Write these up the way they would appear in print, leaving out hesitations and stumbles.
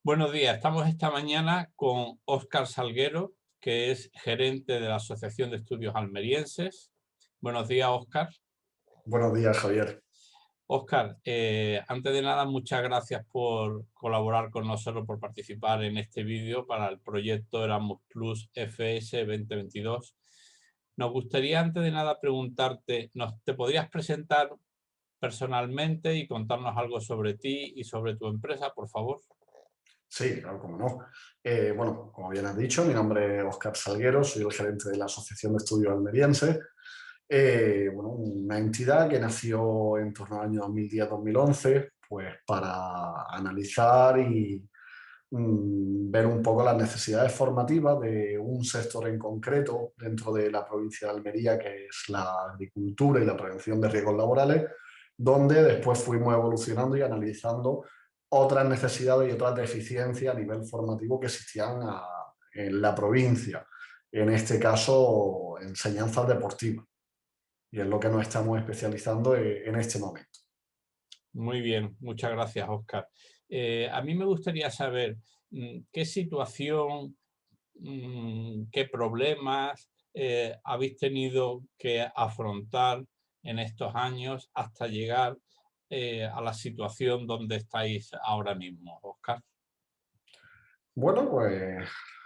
Buenos días, estamos esta mañana con Óscar Salguero, que es gerente de la Asociación de Estudios Almerienses. Buenos días, Óscar. Buenos días, Javier. Óscar, antes de nada, muchas gracias por colaborar con nosotros, por participar en este vídeo para el proyecto Erasmus Plus FS 2022. Nos gustaría, antes de nada, preguntarte, ¿te podrías presentar personalmente y contarnos algo sobre ti y sobre tu empresa, por favor? Sí, claro, cómo no. Bueno, como bien has dicho, mi nombre es Óscar Salguero, soy el gerente de la Asociación de Estudios Almerienses. Bueno, una entidad que nació en torno al año 2010-2011, pues para analizar y ver un poco las necesidades formativas de un sector en concreto dentro de la provincia de Almería, que es la agricultura y la prevención de riesgos laborales, donde después fuimos evolucionando y analizando otras necesidades y otras deficiencias a nivel formativo que existían en la provincia. En este caso, enseñanzas deportivas. Y es lo que nos estamos especializando en este momento. Muy bien, muchas gracias, Óscar. A mí me gustaría saber qué situación, qué problemas habéis tenido que afrontar en estos años hasta llegar a la situación donde estáis ahora mismo, Óscar. Bueno, pues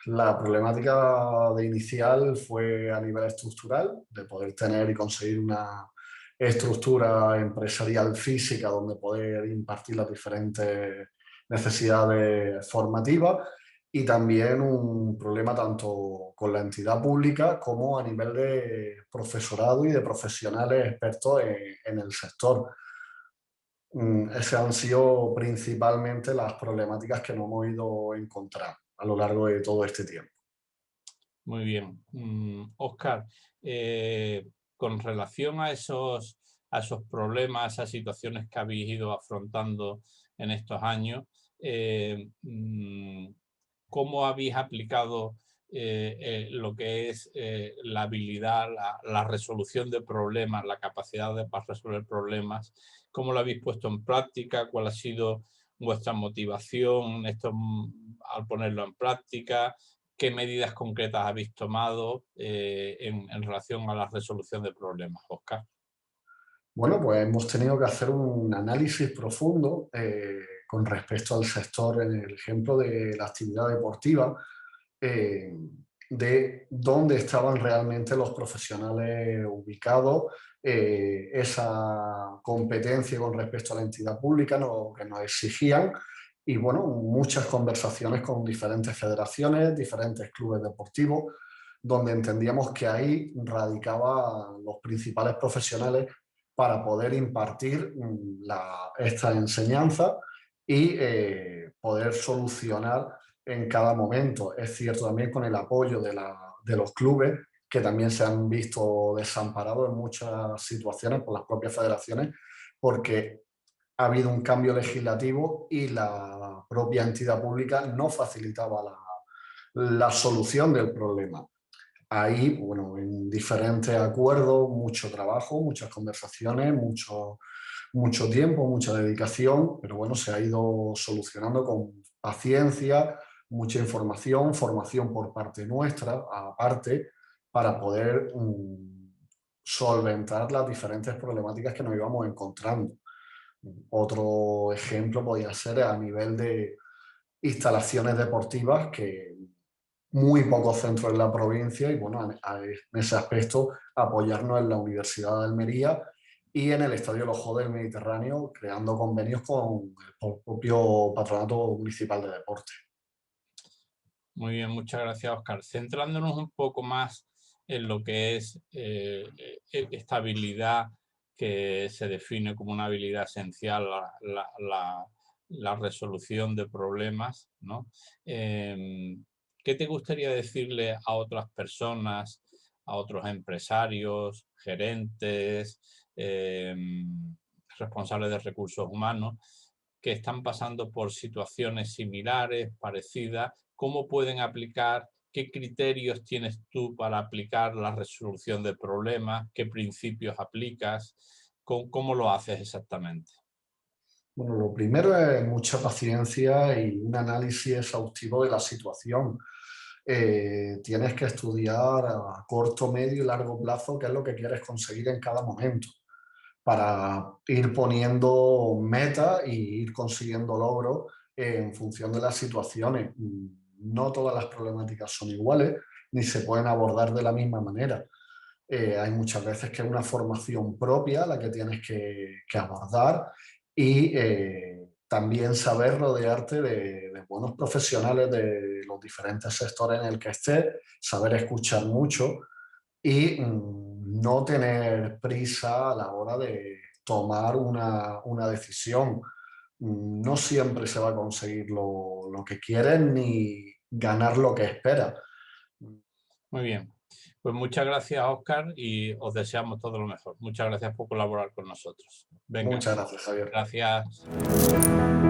la problemática de inicial fue a nivel estructural, de poder tener y conseguir una estructura empresarial física donde poder impartir las diferentes necesidades formativas, y también un problema tanto con la entidad pública como a nivel de profesorado y de profesionales expertos en el sector. Esas han sido principalmente las problemáticas que nos hemos ido encontrando a lo largo de todo este tiempo. Muy bien. Óscar, con relación a esos problemas, a esas situaciones que habéis ido afrontando en estos años, ¿cómo habéis aplicado lo que es la habilidad, la resolución de problemas, la capacidad para resolver problemas? ¿Cómo lo habéis puesto en práctica? ¿Cuál ha sido vuestra motivación al ponerlo en práctica? ¿Qué medidas concretas habéis tomado en relación a la resolución de problemas, Óscar? Bueno, pues hemos tenido que hacer un análisis profundo con respecto al sector, en el ejemplo de la actividad deportiva, eh, de dónde estaban realmente los profesionales ubicados, esa competencia con respecto a la entidad pública que nos exigían, y bueno, muchas conversaciones con diferentes federaciones, diferentes clubes deportivos, donde entendíamos que ahí radicaban los principales profesionales para poder impartir esta enseñanza y poder solucionar en cada momento. Es cierto también con el apoyo de los clubes, que también se han visto desamparados en muchas situaciones por las propias federaciones, porque ha habido un cambio legislativo y la propia entidad pública no facilitaba la solución del problema. Ahí, bueno, en diferentes acuerdos, mucho trabajo, muchas conversaciones, mucho tiempo, mucha dedicación, pero bueno, se ha ido solucionando con paciencia, mucha información, formación por parte nuestra, aparte, para poder solventar las diferentes problemáticas que nos íbamos encontrando. Otro ejemplo podría ser a nivel de instalaciones deportivas, que muy pocos centros en la provincia, y bueno, en ese aspecto apoyarnos en la Universidad de Almería y en el Estadio Los Juegos del Mediterráneo, creando convenios con el propio Patronato Municipal de Deporte. Muy bien, muchas gracias, Óscar. Centrándonos un poco más en lo que es esta habilidad que se define como una habilidad esencial, la resolución de problemas, ¿no? ¿Qué te gustaría decirle a otras personas, a otros empresarios, gerentes, responsables de recursos humanos, que están pasando por situaciones similares, parecidas? ¿Cómo pueden aplicar? ¿Qué criterios tienes tú para aplicar la resolución de problemas? ¿Qué principios aplicas? ¿Cómo lo haces exactamente? Bueno, lo primero es mucha paciencia y un análisis exhaustivo de la situación. Tienes que estudiar a corto, medio y largo plazo qué es lo que quieres conseguir en cada momento para ir poniendo metas y ir consiguiendo logros en función de las situaciones. No todas las problemáticas son iguales ni se pueden abordar de la misma manera. Hay muchas veces que es una formación propia la que tienes que abordar y también saber rodearte de buenos profesionales de los diferentes sectores en el que estés, saber escuchar mucho y no tener prisa a la hora de tomar una decisión. No siempre se va a conseguir lo que quieres ni ganar lo que esperas. Muy bien. Pues muchas gracias, Óscar, y os deseamos todo lo mejor. Muchas gracias por colaborar con nosotros. Venga, Muchas gracias, Javier. gracias.